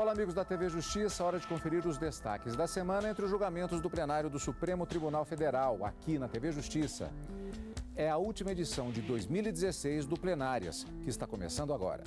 Fala, amigos da TV Justiça, hora de conferir os destaques da semana entre os julgamentos do plenário do Supremo Tribunal Federal, aqui na TV Justiça. É a última edição de 2016 do Plenárias, que está começando agora.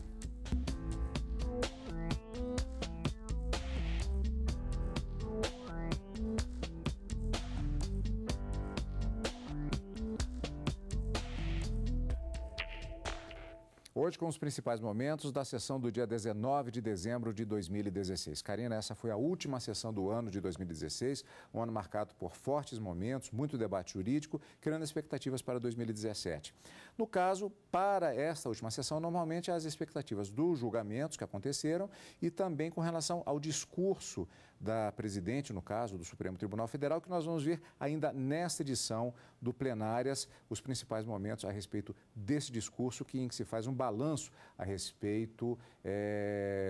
Hoje com os principais momentos da sessão do dia 19 de dezembro de 2016. Karina, essa foi a última sessão do ano de 2016, um ano marcado por fortes momentos, muito debate jurídico, criando expectativas para 2017. No caso, para esta última sessão, normalmente as expectativas dos julgamentos que aconteceram e também com relação ao discurso da presidente, no caso do Supremo Tribunal Federal, que nós vamos ver ainda nesta edição do Plenárias, os principais momentos a respeito desse discurso em que se faz um balanço a respeito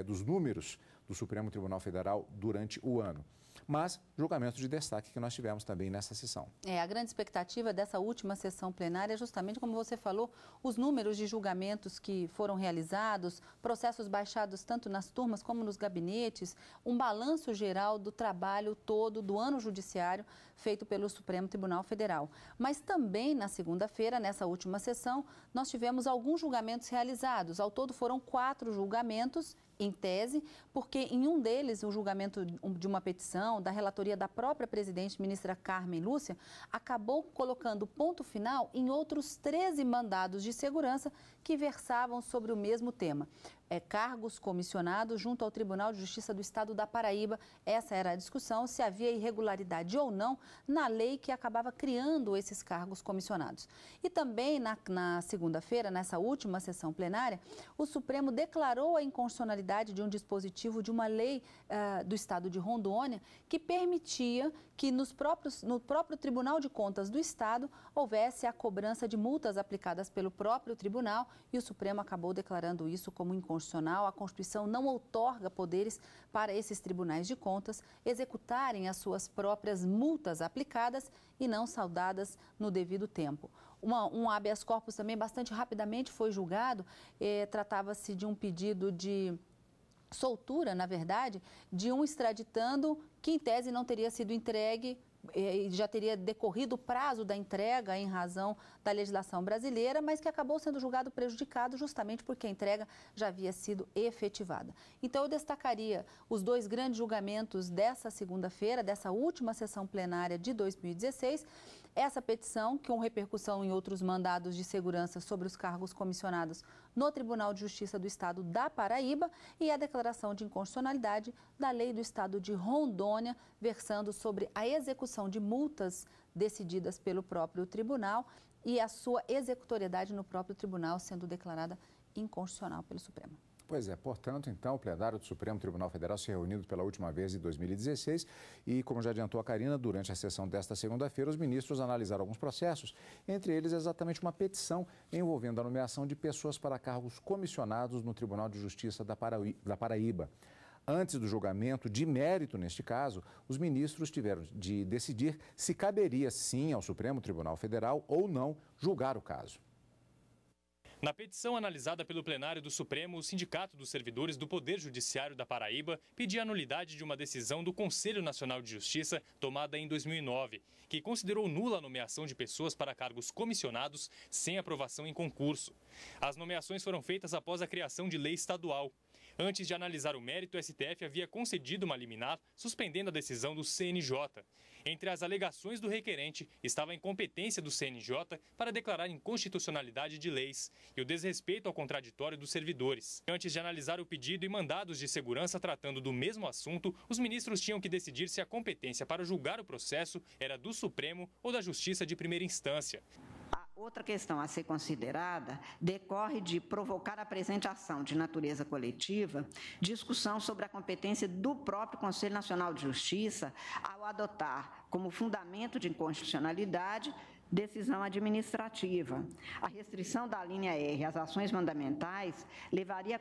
dos números do Supremo Tribunal Federal durante o ano. Mas julgamentos de destaque que nós tivemos também nessa sessão. A grande expectativa dessa última sessão plenária é justamente, como você falou, os números de julgamentos que foram realizados, processos baixados tanto nas turmas como nos gabinetes, um balanço geral do trabalho todo do ano judiciário feito pelo Supremo Tribunal Federal. Mas também na segunda-feira, nessa última sessão, nós tivemos alguns julgamentos realizados. Ao todo foram 4 julgamentos em tese, porque em um deles, o julgamento de uma petição da relatoria da própria presidente, ministra Carmen Lúcia, acabou colocando ponto final em outros 13 mandados de segurança que versavam sobre o mesmo tema. Cargos comissionados junto ao Tribunal de Justiça do Estado da Paraíba. Essa era a discussão, se havia irregularidade ou não na lei que acabava criando esses cargos comissionados. E também na segunda-feira, nessa última sessão plenária, o Supremo declarou a inconstitucionalidade de um dispositivo de uma lei do Estado de Rondônia que permitia que no próprio Tribunal de Contas do Estado houvesse a cobrança de multas aplicadas pelo próprio tribunal, e o Supremo acabou declarando isso como inconstitucional. A Constituição não outorga poderes para esses tribunais de contas executarem as suas próprias multas aplicadas e não saldadas no devido tempo. Um habeas corpus também bastante rapidamente foi julgado. Tratava-se de um pedido de soltura, na verdade, de um extraditando que em tese não teria sido entregue, já teria decorrido o prazo da entrega em razão da legislação brasileira, mas que acabou sendo julgado prejudicado justamente porque a entrega já havia sido efetivada. Então, eu destacaria os 2 grandes julgamentos dessa segunda-feira, dessa última sessão plenária de 2016, essa petição, com repercussão em outros mandados de segurança sobre os cargos comissionados no Tribunal de Justiça do Estado da Paraíba, e a declaração de inconstitucionalidade da lei do Estado de Rondônia, versando sobre a execução de multas decididas pelo próprio tribunal e a sua executoriedade no próprio tribunal sendo declarada inconstitucional pelo Supremo. Pois é, portanto, então, o plenário do Supremo Tribunal Federal se reuniu pela última vez em 2016 e, como já adiantou a Karina, durante a sessão desta segunda-feira, os ministros analisaram alguns processos, entre eles exatamente uma petição envolvendo a nomeação de pessoas para cargos comissionados no Tribunal de Justiça da Paraíba. Antes do julgamento de mérito, neste caso, os ministros tiveram de decidir se caberia sim ao Supremo Tribunal Federal ou não julgar o caso. Na petição analisada pelo plenário do Supremo, o Sindicato dos Servidores do Poder Judiciário da Paraíba pedia a nulidade de uma decisão do Conselho Nacional de Justiça tomada em 2009, que considerou nula a nomeação de pessoas para cargos comissionados sem aprovação em concurso. As nomeações foram feitas após a criação de lei estadual. Antes de analisar o mérito, o STF havia concedido uma liminar suspendendo a decisão do CNJ. Entre as alegações do requerente estava a incompetência do CNJ para declarar inconstitucionalidade de leis e o desrespeito ao contraditório dos servidores. Antes de analisar o pedido e mandados de segurança tratando do mesmo assunto, os ministros tinham que decidir se a competência para julgar o processo era do Supremo ou da Justiça de primeira instância. Outra questão a ser considerada decorre de provocar a presente ação de natureza coletiva, discussão sobre a competência do próprio Conselho Nacional de Justiça ao adotar como fundamento de inconstitucionalidade decisão administrativa. A restrição da linha R às ações mandamentais levaria a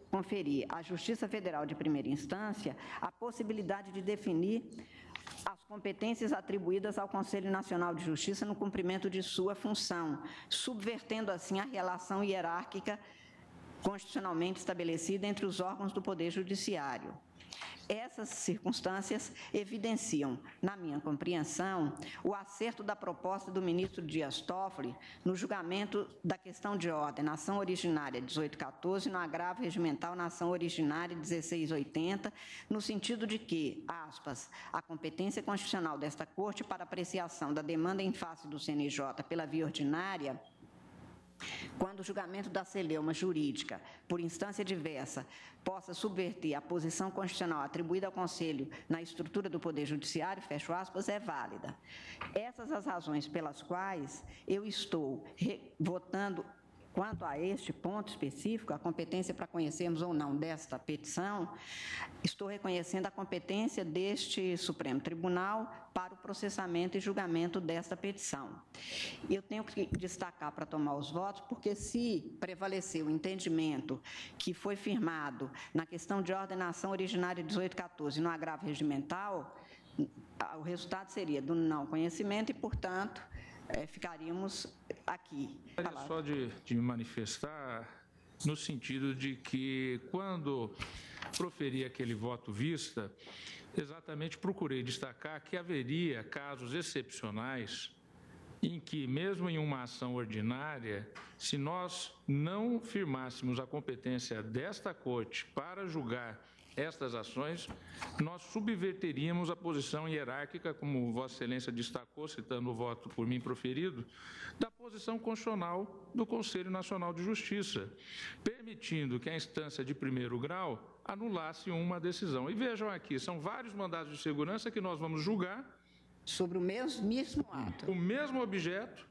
conferir à Justiça Federal de primeira instância a possibilidade de definir as competências atribuídas ao Conselho Nacional de Justiça no cumprimento de sua função, subvertendo assim a relação hierárquica constitucionalmente estabelecida entre os órgãos do Poder Judiciário. Essas circunstâncias evidenciam, na minha compreensão, o acerto da proposta do ministro Dias Toffoli no julgamento da questão de ordem na ação originária 1814 e no agravo regimental na ação originária 1680, no sentido de que, aspas, a competência constitucional desta Corte para apreciação da demanda em face do CNJ pela via ordinária, quando o julgamento da celeuma jurídica, por instância diversa, possa subverter a posição constitucional atribuída ao Conselho na estrutura do Poder Judiciário, fecho aspas, é válida. Essas as razões pelas quais eu estou votando. Quanto a este ponto específico, a competência para conhecermos ou não desta petição, estou reconhecendo a competência deste Supremo Tribunal para o processamento e julgamento desta petição. Eu tenho que destacar para tomar os votos, porque se prevalecer o entendimento que foi firmado na questão de ordenação originária 1814 no agravo regimental, o resultado seria do não conhecimento e, portanto, ficaríamos aqui. Só de me manifestar no sentido de que, quando proferi aquele voto vista, exatamente procurei destacar que haveria casos excepcionais em que, mesmo em uma ação ordinária, se nós não firmássemos a competência desta Corte para julgar estas ações, nós subverteríamos a posição hierárquica, como Vossa Excelência destacou, citando o voto por mim proferido, da posição constitucional do Conselho Nacional de Justiça, permitindo que a instância de primeiro grau anulasse uma decisão. E vejam aqui, são vários mandados de segurança que nós vamos julgar sobre o mesmo ato, o mesmo objeto,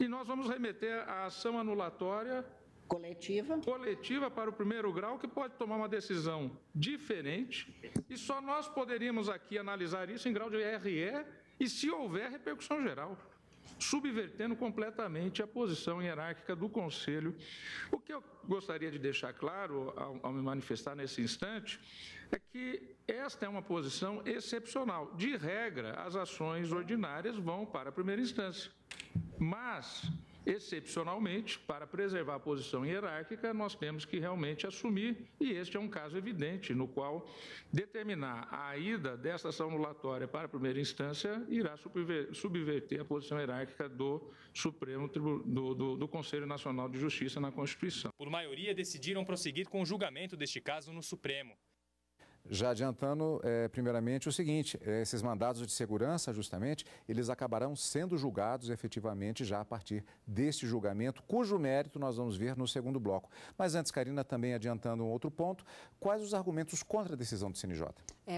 e nós vamos remeter a ação anulatória coletiva para o primeiro grau, que pode tomar uma decisão diferente, e só nós poderíamos aqui analisar isso em grau de RE e se houver repercussão geral, subvertendo completamente a posição hierárquica do Conselho. O que eu gostaria de deixar claro, ao me manifestar nesse instante, é que esta é uma posição excepcional. De regra, as ações ordinárias vão para a primeira instância, mas, excepcionalmente, para preservar a posição hierárquica, nós temos que realmente assumir, e este é um caso evidente, no qual determinar a ida dessa ação anulatória para a primeira instância irá subverter a posição hierárquica do Supremo do Conselho Nacional de Justiça na Constituição. Por maioria, decidiram prosseguir com o julgamento deste caso no Supremo. Já adiantando, primeiramente, o seguinte, esses mandados de segurança, justamente, eles acabarão sendo julgados efetivamente já a partir deste julgamento, cujo mérito nós vamos ver no segundo bloco. Mas antes, Karina, também adiantando um outro ponto, quais os argumentos contra a decisão do CNJ?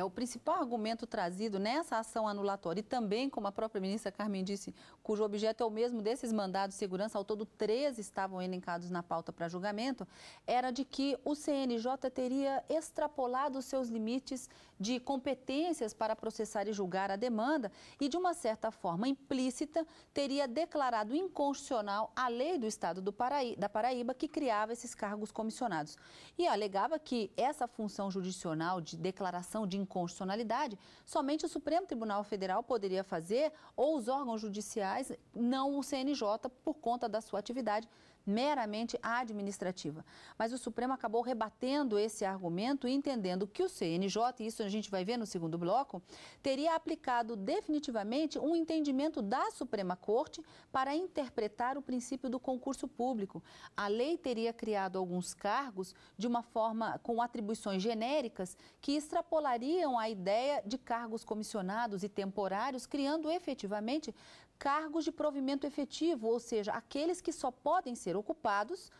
O principal argumento trazido nessa ação anulatória e também, como a própria ministra Carmen disse, cujo objeto é o mesmo desses mandados de segurança, ao todo 13 estavam elencados na pauta para julgamento, era de que o CNJ teria extrapolado os seus limites de competências para processar e julgar a demanda e, de uma certa forma implícita, teria declarado inconstitucional a lei do Estado da Paraíba que criava esses cargos comissionados. E alegava que essa função judicional de declaração de inconstitucionalidade somente o Supremo Tribunal Federal poderia fazer, ou os órgãos judiciais, não o CNJ, por conta da sua atividade meramente administrativa. Mas o Supremo acabou rebatendo esse argumento e entendendo que o CNJ, e isso a gente vai ver no segundo bloco, teria aplicado definitivamente um entendimento da Suprema Corte para interpretar o princípio do concurso público. A lei teria criado alguns cargos de uma forma com atribuições genéricas que extrapolariam a ideia de cargos comissionados e temporários, criando efetivamente cargos de provimento efetivo, ou seja, aqueles que só podem ser ocupados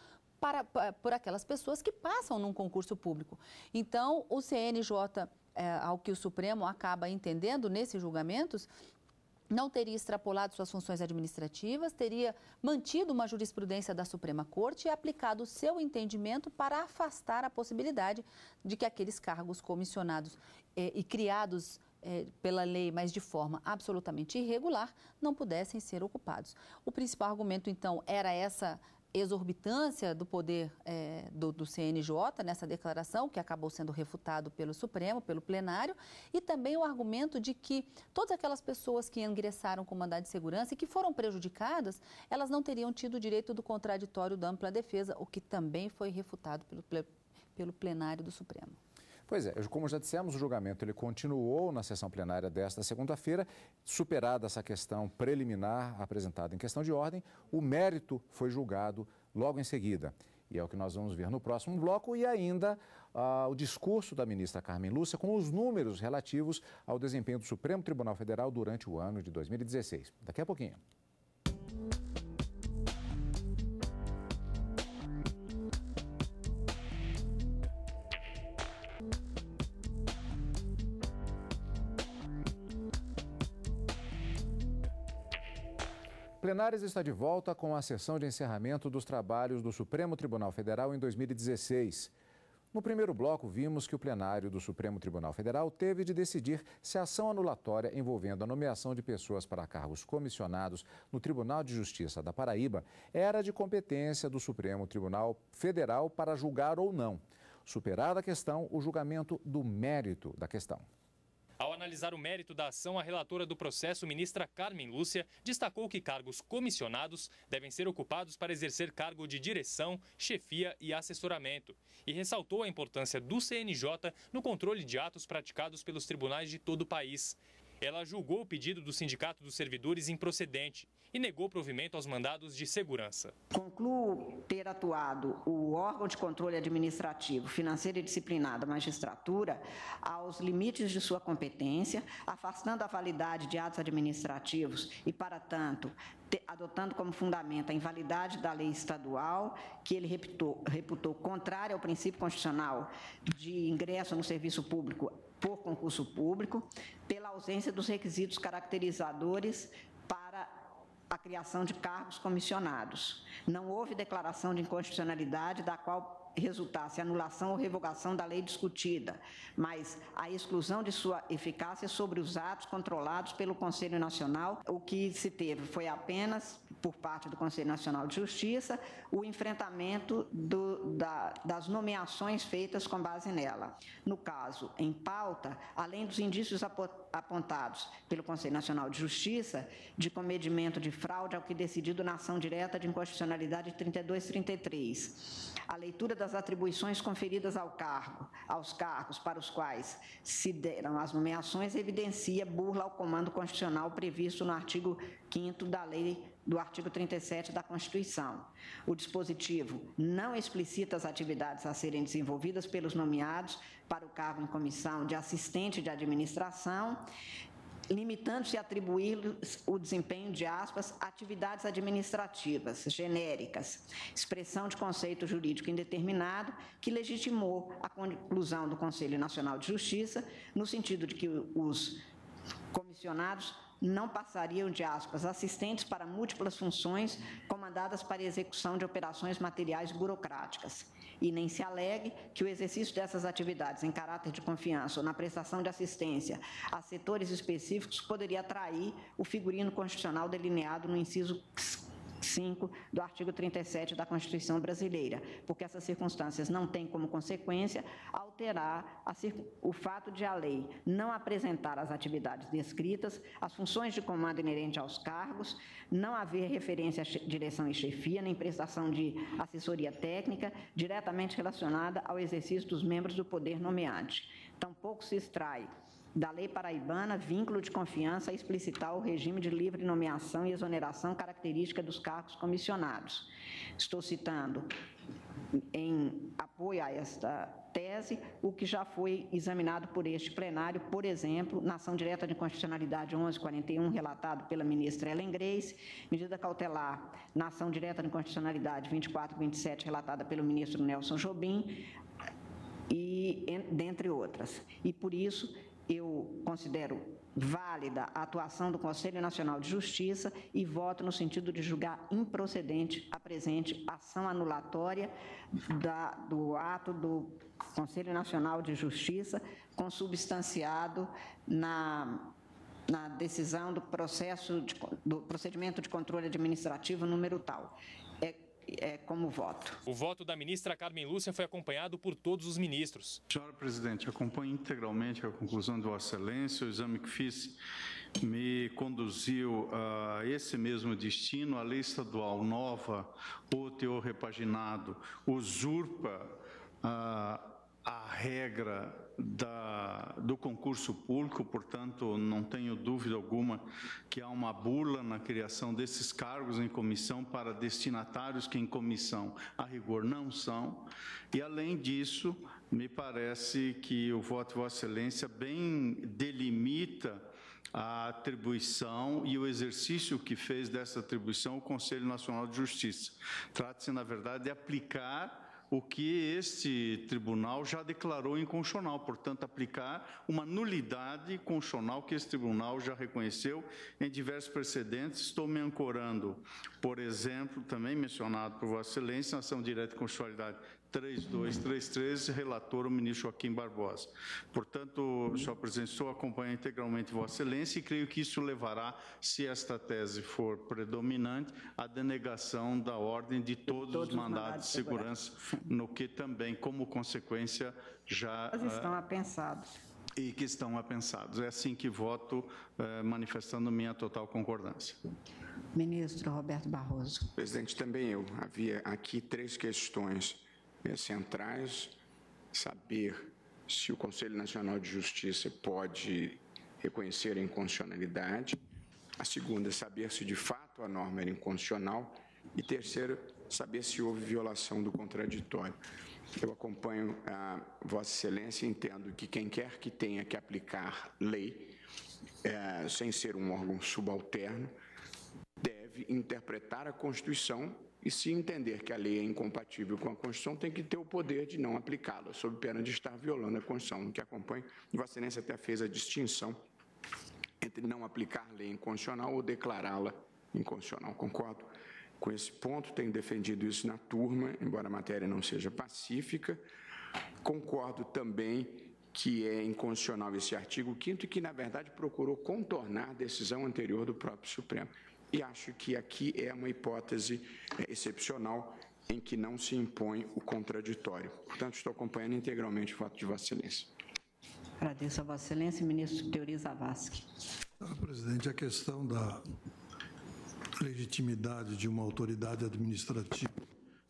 por aquelas pessoas que passam num concurso público. Então, o CNJ, ao que o Supremo acaba entendendo nesses julgamentos, não teria extrapolado suas funções administrativas, teria mantido uma jurisprudência da Suprema Corte e aplicado o seu entendimento para afastar a possibilidade de que aqueles cargos comissionados e criados pela lei, mas de forma absolutamente irregular, não pudessem ser ocupados. O principal argumento, então, era exorbitância do poder do CNJ nessa declaração, que acabou sendo refutado pelo Supremo, pelo plenário, e também o argumento de que todas aquelas pessoas que ingressaram com mandado de segurança e que foram prejudicadas, elas não teriam tido o direito do contraditório da ampla defesa, o que também foi refutado pelo plenário do Supremo. Pois é, como já dissemos, o julgamento ele continuou na sessão plenária desta segunda-feira. Superada essa questão preliminar apresentada em questão de ordem, o mérito foi julgado logo em seguida. E é o que nós vamos ver no próximo bloco e ainda o discurso da ministra Carmen Lúcia com os números relativos ao desempenho do Supremo Tribunal Federal durante o ano de 2016. Daqui a pouquinho. Plenárias está de volta com a sessão de encerramento dos trabalhos do Supremo Tribunal Federal em 2016. No primeiro bloco, vimos que o plenário do Supremo Tribunal Federal teve de decidir se a ação anulatória envolvendo a nomeação de pessoas para cargos comissionados no Tribunal de Justiça da Paraíba era de competência do Supremo Tribunal Federal para julgar ou não. Superada a questão, o julgamento do mérito da questão. Ao analisar o mérito da ação, a relatora do processo, ministra Carmen Lúcia, destacou que cargos comissionados devem ser ocupados para exercer cargo de direção, chefia e assessoramento. E ressaltou a importância do CNJ no controle de atos praticados pelos tribunais de todo o país. Ela julgou o pedido do Sindicato dos Servidores improcedente e negou provimento aos mandados de segurança. Concluo ter atuado o órgão de controle administrativo, financeiro e disciplinar da magistratura aos limites de sua competência, afastando a validade de atos administrativos e, para tanto, adotando como fundamento a invalidade da lei estadual, que ele reputou contrária ao princípio constitucional de ingresso no serviço público por concurso público, pela ausência dos requisitos caracterizadores para a criação de cargos comissionados. Não houve declaração de inconstitucionalidade da qual resultasse anulação ou revogação da lei discutida, mas a exclusão de sua eficácia sobre os atos controlados pelo Conselho Nacional. O que se teve foi apenas, por parte do Conselho Nacional de Justiça, o enfrentamento das nomeações feitas com base nela. No caso, em pauta, além dos indícios apontados pelo Conselho Nacional de Justiça de comedimento de fraude ao que decidido na ação direta de inconstitucionalidade 3233, a leitura das atribuições conferidas aos cargos para os quais se deram as nomeações evidencia burla ao comando constitucional previsto no artigo 5º da lei do artigo 37 da Constituição. O dispositivo não explicita as atividades a serem desenvolvidas pelos nomeados para o cargo em comissão de assistente de administração, limitando-se a atribuir o desempenho de, aspas, atividades administrativas genéricas, expressão de conceito jurídico indeterminado que legitimou a conclusão do Conselho Nacional de Justiça no sentido de que os comissionados não passariam de, aspas, assistentes para múltiplas funções comandadas para execução de operações materiais burocráticas. E nem se alegue que o exercício dessas atividades em caráter de confiança ou na prestação de assistência a setores específicos poderia atrair o figurino constitucional delineado no inciso 5 do artigo 37 da Constituição Brasileira, porque essas circunstâncias não têm como consequência alterar o fato de a lei não apresentar as atividades descritas, as funções de comando inerente aos cargos, não haver referência à direção e chefia, nem prestação de assessoria técnica diretamente relacionada ao exercício dos membros do poder nomeante. Tampouco se extrai da lei paraibana, vínculo de confiança a explicitar o regime de livre nomeação e exoneração característica dos cargos comissionados. Estou citando, em apoio a esta tese, o que já foi examinado por este plenário, por exemplo, na ação direta de inconstitucionalidade 1141, relatado pela ministra Ellen Grace, medida cautelar na ação direta de inconstitucionalidade 2427, relatada pelo ministro Nelson Jobim, e dentre outras. E, por isso, eu considero válida a atuação do Conselho Nacional de Justiça e voto no sentido de julgar improcedente a presente ação anulatória do ato do Conselho Nacional de Justiça, consubstanciado na decisão do procedimento de controle administrativo número tal. como voto. O voto da ministra Carmen Lúcia foi acompanhado por todos os ministros. Senhora Presidente, acompanho integralmente a conclusão de Vossa Excelência. O exame que fiz me conduziu a esse mesmo destino. A lei estadual nova, ou teor repaginado, usurpa a regra do concurso público, portanto, não tenho dúvida alguma que há uma bula na criação desses cargos em comissão para destinatários que em comissão, a rigor, não são. E, além disso, me parece que o voto de Vossa Excelência bem delimita a atribuição e o exercício que fez dessa atribuição o Conselho Nacional de Justiça. Trata-se, na verdade, de aplicar o que este tribunal já declarou inconstitucional, portanto, aplicar uma nulidade constitucional que esse tribunal já reconheceu em diversos precedentes. Estou me ancorando, por exemplo, também mencionado por Vossa Excelência, na ação direta de constitucionalidade 3233, relator o ministro Joaquim Barbosa. Portanto, senhor presidente, estou acompanhando integralmente Vossa Excelência e creio que isso levará, se esta tese for predominante, à denegação da ordem de todos os mandados de segurança, no que também, como consequência, já... Estão apensados. E que estão apensados. É assim que voto, manifestando minha total concordância. Ministro Roberto Barroso. Presidente, também eu. Havia aqui 3 questões centrais: saber se o Conselho Nacional de Justiça pode reconhecer a inconstitucionalidade. A segunda, saber se de fato a norma era inconstitucional. E terceiro, saber se houve violação do contraditório. Eu acompanho a Vossa Excelência e entendo que quem quer que tenha que aplicar lei, sem ser um órgão subalterno, deve interpretar a Constituição e, se entender que a lei é incompatível com a Constituição, tem que ter o poder de não aplicá-la, sob pena de estar violando a Constituição. No que acompanho, Vossa Excelência até fez a distinção entre não aplicar lei inconstitucional ou declará-la inconstitucional. Concordo com esse ponto, tenho defendido isso na turma, embora a matéria não seja pacífica. Concordo também que é inconstitucional esse artigo 5º e que, na verdade, procurou contornar a decisão anterior do próprio Supremo. E acho que aqui é uma hipótese excepcional em que não se impõe o contraditório. Portanto, estou acompanhando integralmente o voto de Vossa Excelência. Agradeço a Vossa Excelência, ministro Teori Zavascki. Presidente, a questão da legitimidade de uma autoridade administrativa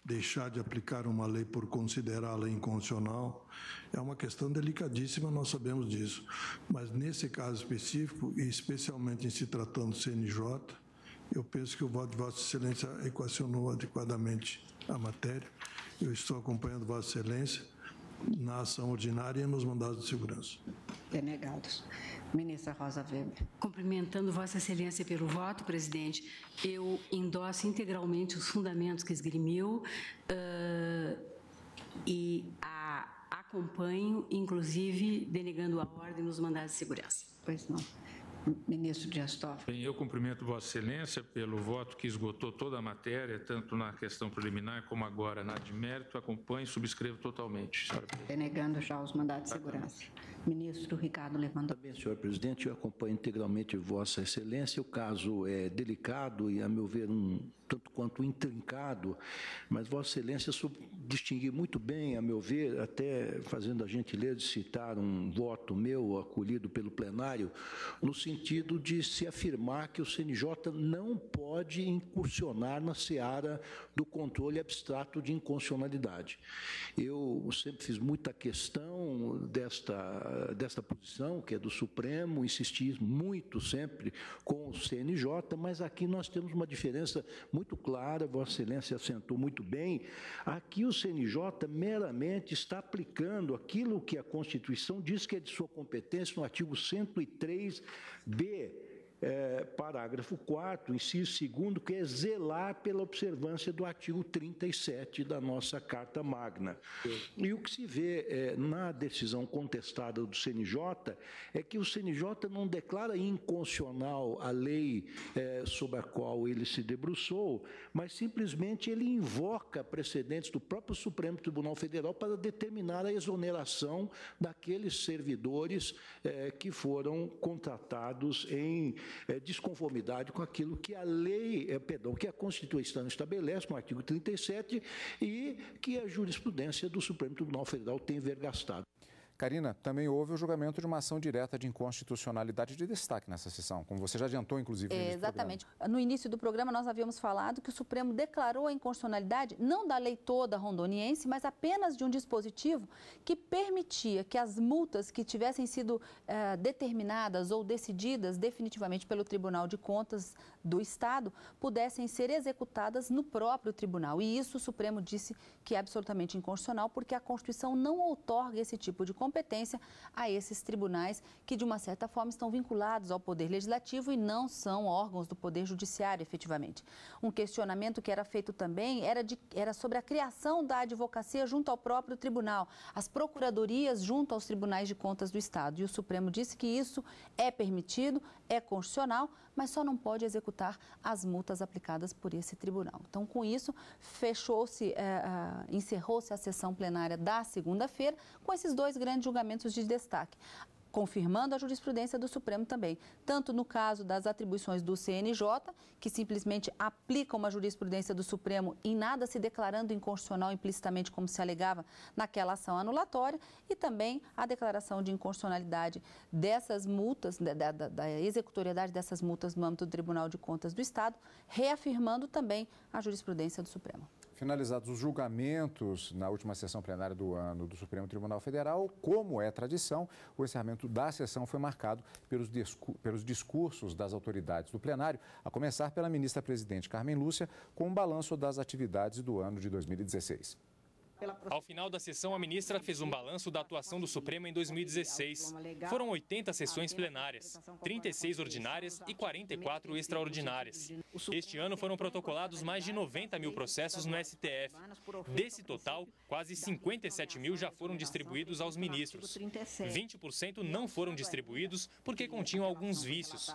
deixar de aplicar uma lei por considerá-la inconstitucional é uma questão delicadíssima, nós sabemos disso. Mas, nesse caso específico, e especialmente em se tratando do CNJ, eu penso que o voto de Vossa Excelência equacionou adequadamente a matéria. Eu estou acompanhando Vossa Excelência na ação ordinária e nos mandados de segurança. Denegados. Ministra Rosa Weber. Cumprimentando Vossa Excelência pelo voto, presidente, eu endosso integralmente os fundamentos que esgrimiu e acompanho, inclusive, denegando a ordem nos mandados de segurança. Pois não. Ministro Dias Toffoli. Bem, eu cumprimento Vossa Excelência pelo voto que esgotou toda a matéria, tanto na questão preliminar como agora na de mérito. Acompanho e subscrevo totalmente, senhora presidente. Denegando já os mandados de segurança. Ministro Ricardo Lewandowski. Também, senhor presidente, eu acompanho integralmente Vossa Excelência. O caso é delicado e, a meu ver, tanto quanto intrincado, mas Vossa Excelência soube distinguir muito bem, a meu ver, até fazendo a gentileza de citar um voto meu acolhido pelo plenário, no sentido de se afirmar que o CNJ não pode incursionar na seara do controle abstrato de inconstitucionalidade. Eu sempre fiz muita questão desta posição, que é do Supremo, insisti muito sempre com o CNJ, mas aqui nós temos uma diferença muito clara, Vossa Excelência assentou muito bem. Aqui o CNJ meramente está aplicando aquilo que a Constituição diz que é de sua competência no artigo 103b, parágrafo 4º, inciso 2º, que é zelar pela observância do artigo 37 da nossa Carta Magna. E o que se vê na decisão contestada do CNJ é que o CNJ não declara inconstitucional a lei sobre a qual ele se debruçou, mas simplesmente ele invoca precedentes do próprio Supremo Tribunal Federal para determinar a exoneração daqueles servidores que foram contratados em desconformidade com aquilo que a lei, que a Constituição estabelece no artigo 37 e que a jurisprudência do Supremo Tribunal Federal tem vergastado. Karina, também houve o julgamento de uma ação direta de inconstitucionalidade de destaque nessa sessão, como você já adiantou, inclusive, no início exatamente. No início do programa, nós havíamos falado que o Supremo declarou a inconstitucionalidade, não da lei toda rondoniense, mas apenas de um dispositivo que permitia que as multas que tivessem sido determinadas ou decididas definitivamente pelo Tribunal de Contas do Estado pudessem ser executadas no próprio tribunal. E isso o Supremo disse que é absolutamente inconstitucional, porque a Constituição não outorga esse tipo de competência a esses tribunais que, de uma certa forma, estão vinculados ao Poder Legislativo e não são órgãos do Poder Judiciário, efetivamente. Um questionamento que era feito também era sobre a criação da advocacia junto ao próprio tribunal, as procuradorias junto aos tribunais de contas do Estado. E o Supremo disse que isso é permitido, é constitucional, mas só não pode executar as multas aplicadas por esse tribunal. Então, com isso, encerrou-se a sessão plenária da segunda-feira com esses dois grandes julgamentos de destaque, confirmando a jurisprudência do Supremo também, tanto no caso das atribuições do CNJ, que simplesmente aplica uma jurisprudência do Supremo em nada se declarando inconstitucional implicitamente, como se alegava naquela ação anulatória, e também a declaração de inconstitucionalidade dessas multas, da executoriedade dessas multas no âmbito do Tribunal de Contas do Estado, reafirmando também a jurisprudência do Supremo. Finalizados os julgamentos na última sessão plenária do ano do Supremo Tribunal Federal, como é tradição, o encerramento da sessão foi marcado pelos discursos das autoridades do plenário, a começar pela ministra-presidente Carmen Lúcia, com um balanço das atividades do ano de 2016. Ao final da sessão, a ministra fez um balanço da atuação do Supremo em 2016. Foram 80 sessões plenárias, 36 ordinárias e 44 extraordinárias. Este ano foram protocolados mais de 90 mil processos no STF. Desse total, quase 57 mil já foram distribuídos aos ministros. 20% não foram distribuídos porque continham alguns vícios.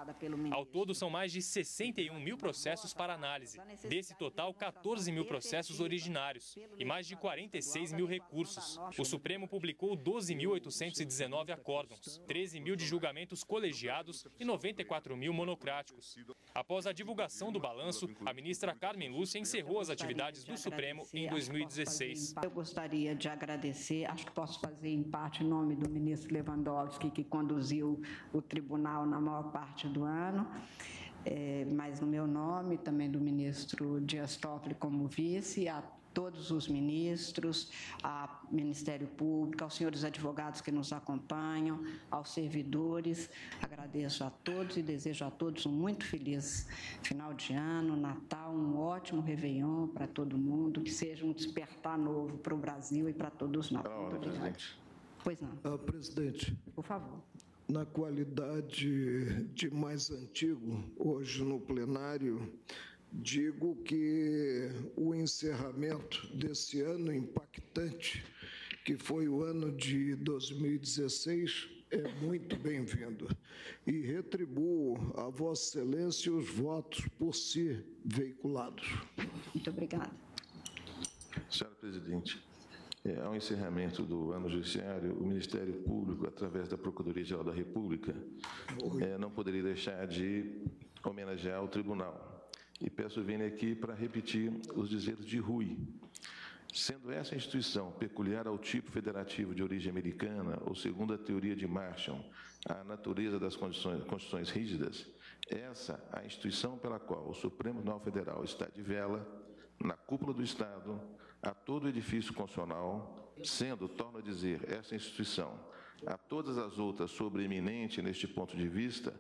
Ao todo, são mais de 61 mil processos para análise. Desse total, 14 mil processos originários e mais de 46 mil recursos. O Supremo publicou 12.819 acórdãos, 13 mil de julgamentos colegiados e 94 mil monocráticos. Após a divulgação do balanço, a ministra Carmen Lúcia encerrou as atividades do Supremo em 2016. Eu gostaria de agradecer, acho que posso fazer em parte em nome do ministro Lewandowski, que conduziu o tribunal na maior parte do ano, mas no meu nome, também do ministro Dias Toffoli como vice, a todos os ministros, ao Ministério Público, aos senhores advogados que nos acompanham, aos servidores. Agradeço a todos e desejo a todos um muito feliz final de ano, Natal, um ótimo Réveillon para todo mundo, que seja um despertar novo para o Brasil e para todos nós. Muito obrigada. Pois não. Presidente. Por favor. Na qualidade de mais antigo, hoje no plenário, digo que o encerramento desse ano impactante, que foi o ano de 2016, é muito bem-vindo. E retribuo a Vossa Excelência os votos por si veiculados. Muito obrigada. Senhora Presidente, ao encerramento do ano judiciário, o Ministério Público, através da Procuradoria-Geral da República, não poderia deixar de homenagear o Tribunal. E peço venha aqui para repetir os dizeres de Rui. Sendo essa instituição peculiar ao tipo federativo de origem americana, ou segundo a teoria de Marshall, a natureza das constituições rígidas, essa a instituição pela qual o Supremo Tribunal Federal está de vela, na cúpula do Estado, a todo o edifício constitucional, sendo, torno a dizer, essa instituição, a todas as outras sobreeminente neste ponto de vista,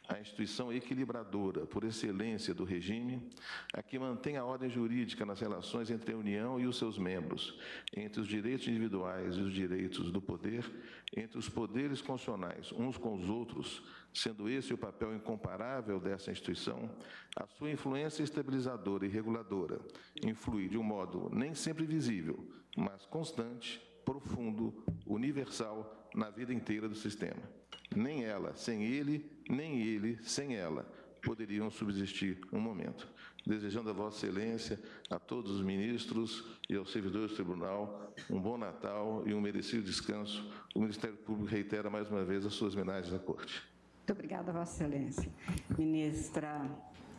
a instituição equilibradora por excelência do regime, a que mantém a ordem jurídica nas relações entre a União e os seus membros, entre os direitos individuais e os direitos do poder, entre os poderes constitucionais uns com os outros, sendo esse o papel incomparável dessa instituição, a sua influência estabilizadora e reguladora influi de um modo nem sempre visível, mas constante, profundo, universal na vida inteira do sistema. Nem ela sem ele, nem ele sem ela poderiam subsistir um momento. Desejando a Vossa Excelência, a todos os ministros e aos servidores do Tribunal, um bom Natal e um merecido descanso, o Ministério Público reitera mais uma vez as suas homenagens à Corte. Muito obrigada, Vossa Excelência. Ministra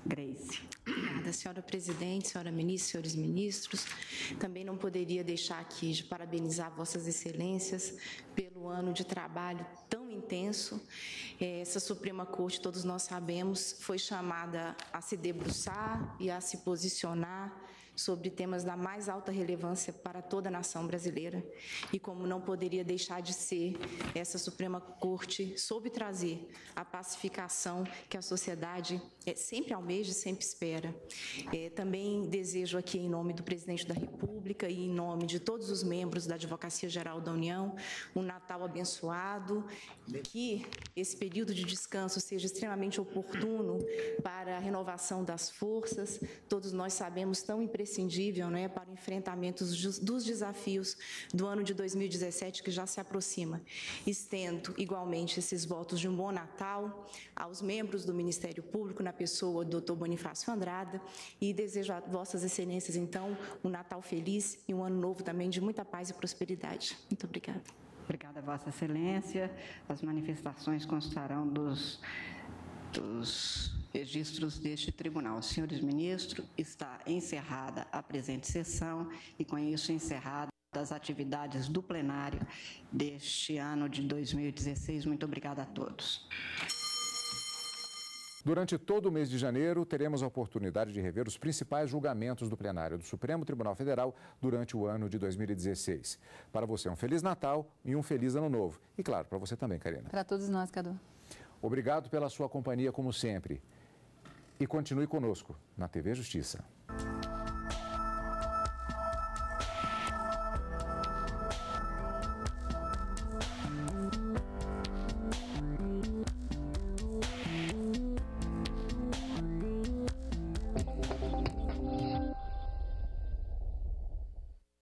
Grace. Obrigada, senhora presidente, senhora ministra, senhores ministros. Também não poderia deixar aqui de parabenizar Vossas Excelências pelo ano de trabalho tão intenso. Essa Suprema Corte, todos nós sabemos, foi chamada a se debruçar e a se posicionar sobre temas da mais alta relevância para toda a nação brasileira. E como não poderia deixar de ser, essa Suprema Corte soube trazer a pacificação que a sociedade sempre almeja e sempre espera. Também desejo aqui, em nome do Presidente da República e em nome de todos os membros da Advocacia Geral da União, um Natal abençoado, que esse período de descanso seja extremamente oportuno para a renovação das forças. Todos nós sabemos tão imprescindível, né, para o enfrentamento dos desafios do ano de 2017 que já se aproxima. Estendo igualmente esses votos de um bom Natal aos membros do Ministério Público, na pessoa do Dr. Bonifácio Andrada, e desejo a Vossas Excelências, então, um Natal feliz e um ano novo também de muita paz e prosperidade. Muito obrigada. Obrigada, Vossa Excelência. As manifestações constarão dos registros deste tribunal. Senhores ministros, está encerrada a presente sessão e, com isso, encerrada as atividades do plenário deste ano de 2016. Muito obrigada a todos. Durante todo o mês de janeiro, teremos a oportunidade de rever os principais julgamentos do plenário do Supremo Tribunal Federal durante o ano de 2016. Para você, um Feliz Natal e um Feliz Ano Novo. E, claro, para você também, Karina. Para todos nós, Cadu. Obrigado pela sua companhia, como sempre. E continue conosco na TV Justiça.